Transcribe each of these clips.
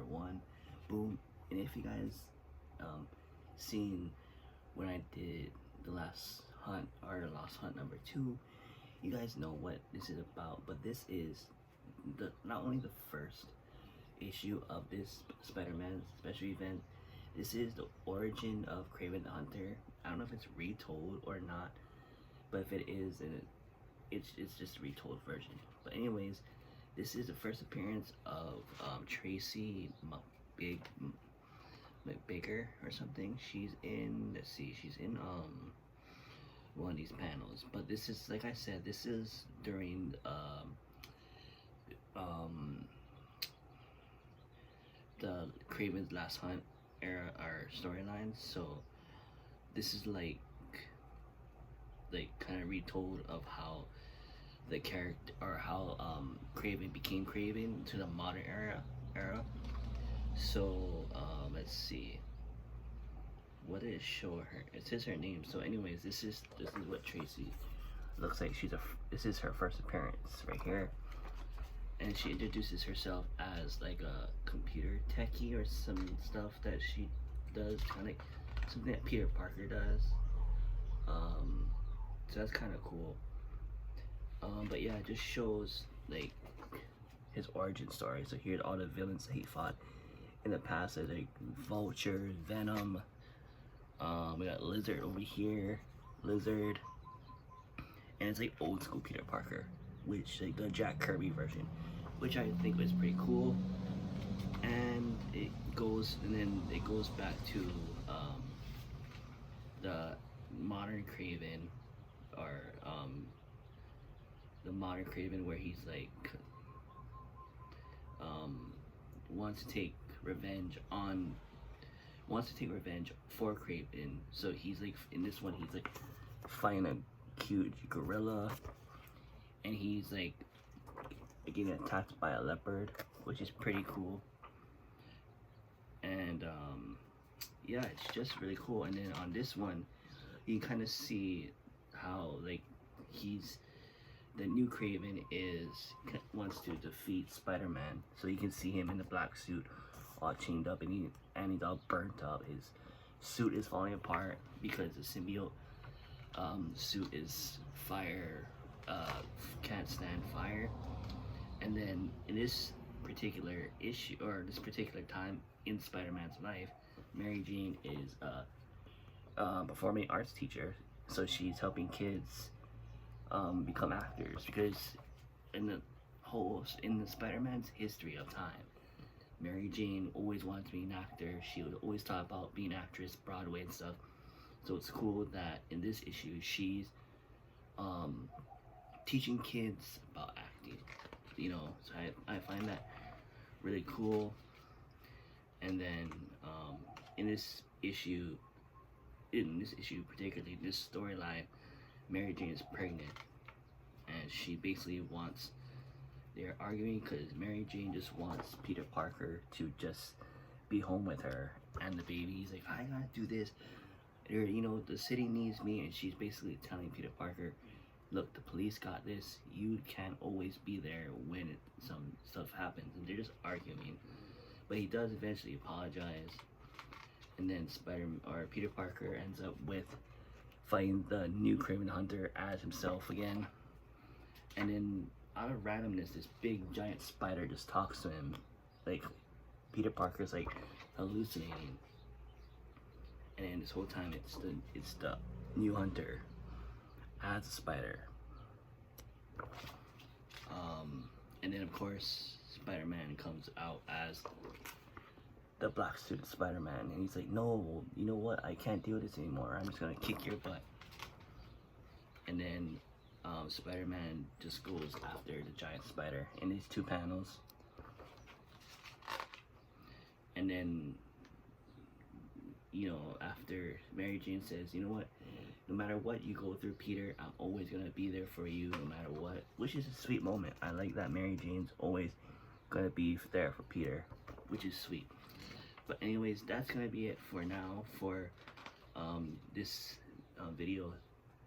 #1. Boom. And if you guys seen when I did the last hunt or the Lost Hunt #2, you guys know what this is about. But this is the not only the first issue of this Spider-Man special event. This is the origin of Kraven the Hunter. I don't know if it's retold or not, but if it is, then it's just a retold version. But anyways, this is the first appearance of Tracy McBaker or something. She's in, let's see, she's in one of these panels. But this is, like I said, this is during the Kraven's Last Hunt era or storylines. So this is like kind of retold of how the character or how Kraven became Kraven to the modern era. So let's see, what did it show her? It says her name. So anyways, this is what Tracy looks like. This is her first appearance right here, and she introduces herself as like a computer techie or some stuff that she does, kind of like something that Peter Parker does. So that's kind of cool. But yeah, it just shows like his origin story. So here's all the villains that he fought in the past. There's like Vulture, Venom. We got Lizard over here, Lizard, and it's like old school Peter Parker, which like the Jack Kirby version, which I think was pretty cool. And it goes back to the modern Kraven, or the modern Kraven, where he's like wants to take revenge for Kraven. So he's like, in this one, he's like fighting a huge gorilla, and he's like getting attacked by a leopard, which is pretty cool. And yeah, it's just really cool. And then on this one, you kind of see how like the new Kraven wants to defeat Spider-Man. So you can see him in the black suit, all chained up, and he's all burnt up. His suit is falling apart because the symbiote suit is fire, can't stand fire. And then in this particular issue, or this particular time in Spider-Man's life, Mary Jane is a performing arts teacher. So she's helping kids become actors, because in the Spider-Man's history of time, Mary Jane always wanted to be an actor. She would always talk about being an actress, Broadway and stuff. So it's cool that in this issue she's teaching kids about acting. So I find that really cool. And then in this issue particularly, this storyline, Mary Jane is pregnant, and she basically they're arguing because Mary Jane just wants Peter Parker to just be home with her and the baby. He's like, I gotta do this. The city needs me, and she's basically telling Peter Parker, look, the police got this. You can't always be there when some stuff happens. And they're just arguing. But he does eventually apologize. And then Peter Parker ends up with fighting the new Kraven Hunter as himself again. And then out of randomness, this big giant spider just talks to him. Like Peter Parker's like hallucinating. And then this whole time it's the new Hunter as a spider. And then of course Spider-Man comes out as the black suited Spider-Man, and he's like, no, you know what, I can't do this anymore, I'm just gonna kick your butt. And then Spider-Man just goes after the giant spider in these two panels. And then after Mary Jane says, you know what, no matter what you go through, Peter, I'm always gonna be there for you no matter what, which is a sweet moment. I like that Mary Jane's always gonna be there for Peter, which is sweet. But anyways, that's gonna be it for now for this video.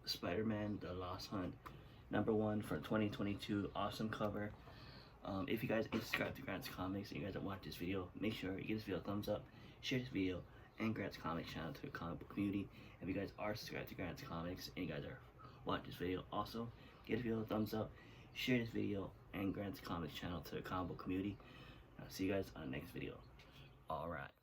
Spider-Man: The Lost Hunt #1 for 2022. Awesome cover. If you guys ain't subscribed to Grant's Comics and you guys have watched this video, make sure you give this video a thumbs up, share this video, and Grant's Comics channel to the comic book community. If you guys are subscribed to Grant's Comics and you guys are watching this video, also give this video a thumbs up, share this video, and Grant's Comics channel to the comic book community. I'll see you guys on the next video. Alright.